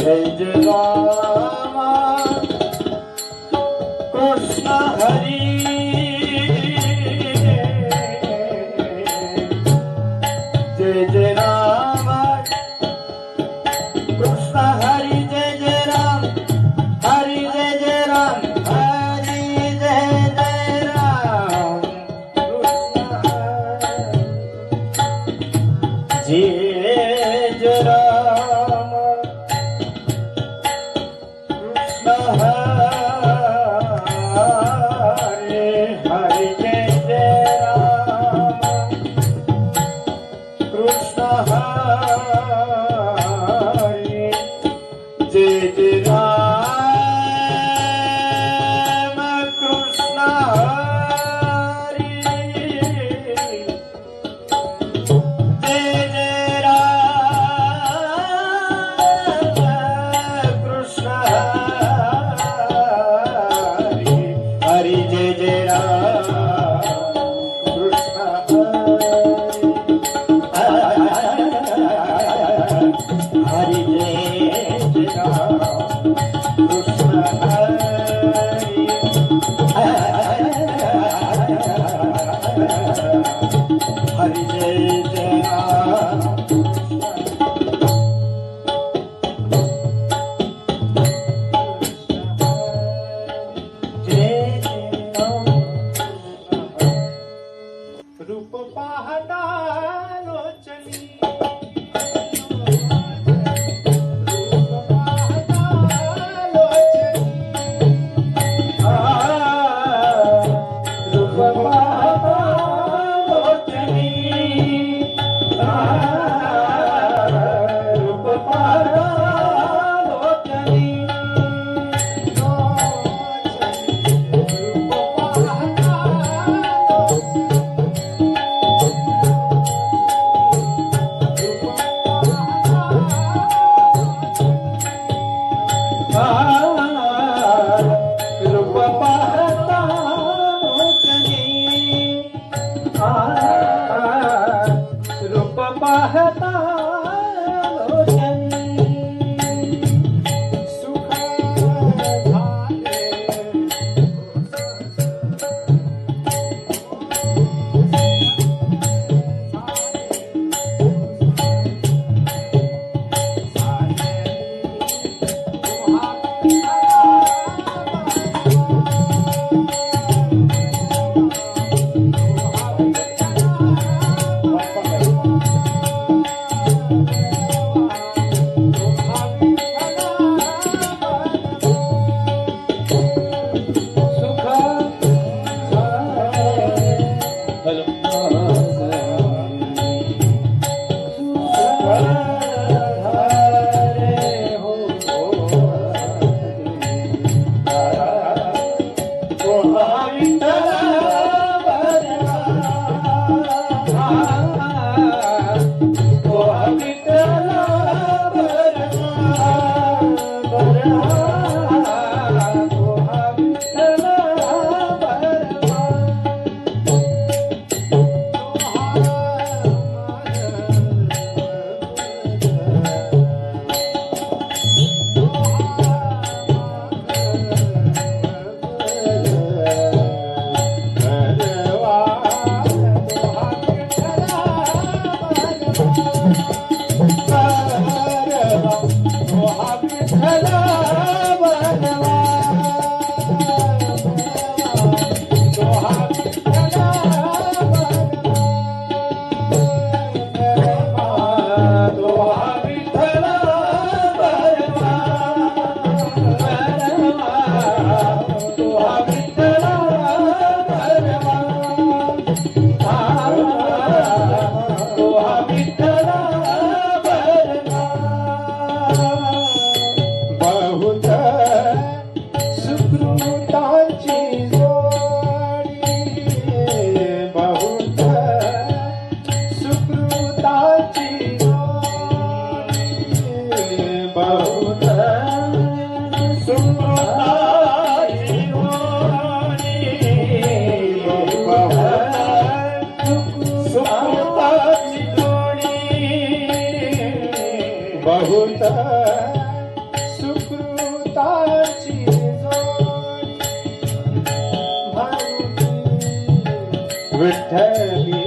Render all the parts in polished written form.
जय जय राम कृष्ण हरी जय जय राम कृष्ण हरी जय जय राम हरी जय जय राम हरी जय जय राम कृष्ण जय जय राम कृष्ण हरे हरे जय जय राम कृष्ण हरे जय जय राम कृष्ण हरे जय जय राम कृष्ण हरे हरे जय जय राम कृष्ण हरे जय जय राम कृष्ण हरे जय जय राम रूप पाहता लोचनी रूप पाहता लोचनी रूप पाहता लोचनी रूप पाहता लोचनी रूप पाहता लोचनी रूप पाहता लोचनी सुख झाले बहुत विठ्ठली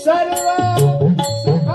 सर्व सुख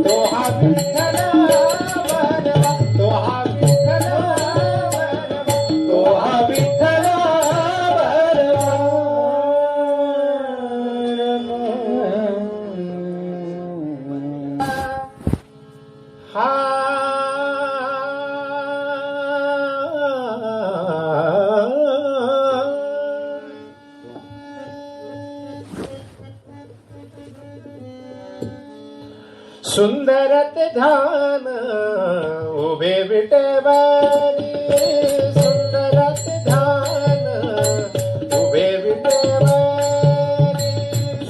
तो हा विठ्ठल बरवा, तो हा विठ्ठल बरवा, तो हा विठ्ठल सुंदरत ध्यान उभे विटेवरी, सुंदरत ध्यान उभे विटेवरी,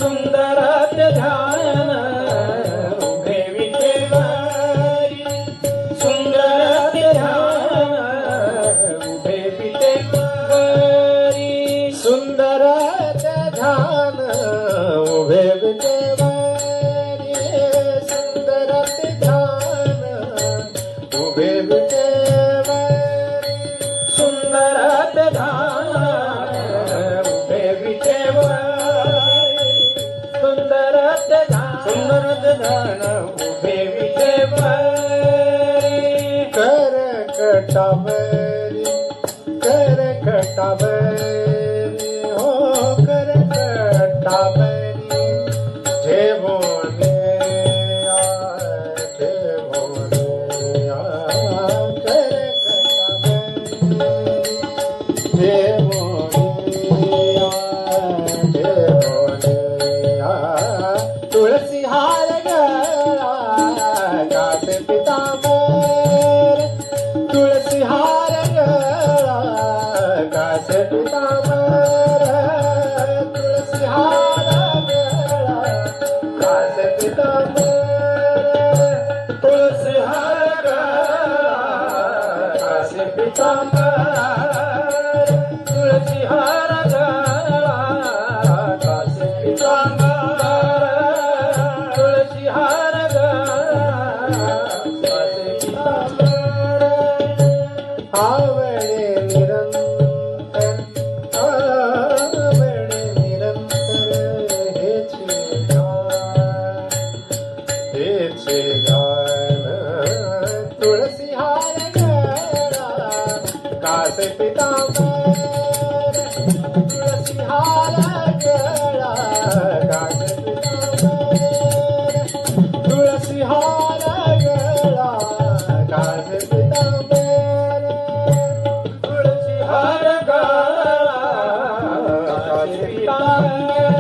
सुंदरत ध्यान उभे विटेवरी, सुंदरत ध्यान उभे विटेवरी, सुंदरत ध्यान उभे विटेवरी, सुंदरत ध्यान उभे विटेवरी, सुंदरत ध्यान उभे विटेवरी, करकटावरी, करकटावरी, हो करकटावरी, जेवोने तुलसी हार गळा कासे पितांबर, तुलसी हार गळा कासे पितांबर, तुलसी हार गळा कासे पितांबर, तुलसी हार गळा कासे पितांबर, तुलसी हार गळा कासे पितांबर, तुलसी हार गळा कासे पितांबर, आवळे निरंतर, आवळे निरंतर हेचे गान, तुळसी हार गळा कासे पितांबर, तुळसी हार गळा कासे पितांबर, तुळसी हार गळा कासे पितांबर, तुळसी हार गळा कासे पितांबर,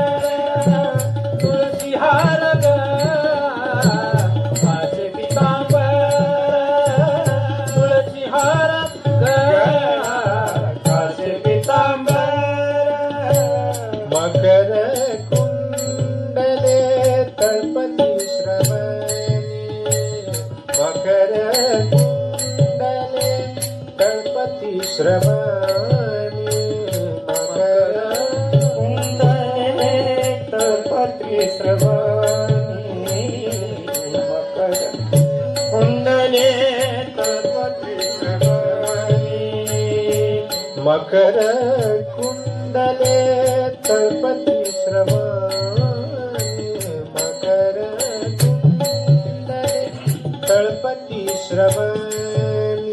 तुळसी हार गळा कासे पितांबर, तुळसी हार गळा कासे पितांबर, मकर कुंडले तळपती श्रवणी, मकर कुंडले तळपती श्रवणी, मकर कुंडले तळपती श्रवणी, मकर कुंडले तळपती श्रवणी, मकर कुंडले तळपती श्रवणी, मकर कुंडले तळपती श्रवणी,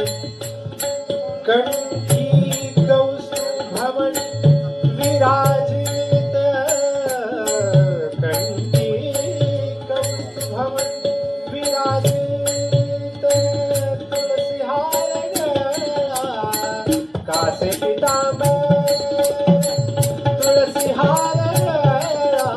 कंठी कौस्तुभवन् विराजित, कंठी कौस्तुभवन् विराजित, तुलसी हार गळा कासे पितांबर, तुलसी हार गळा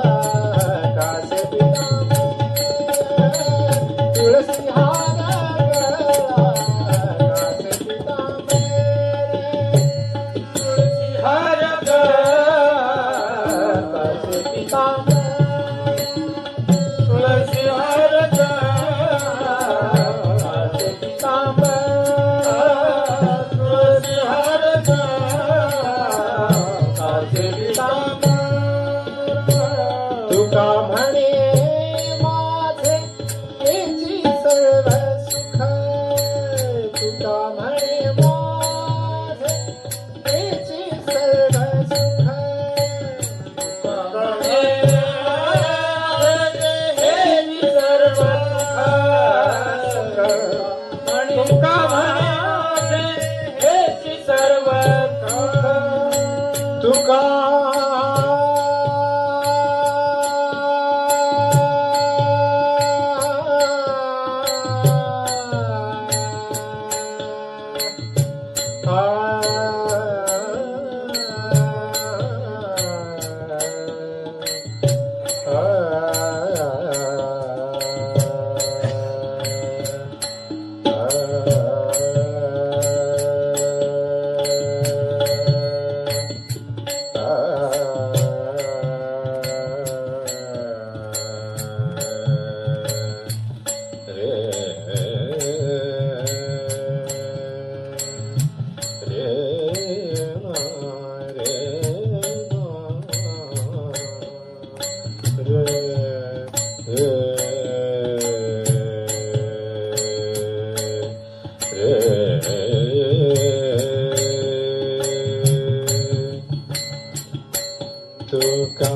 तुका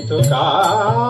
तुका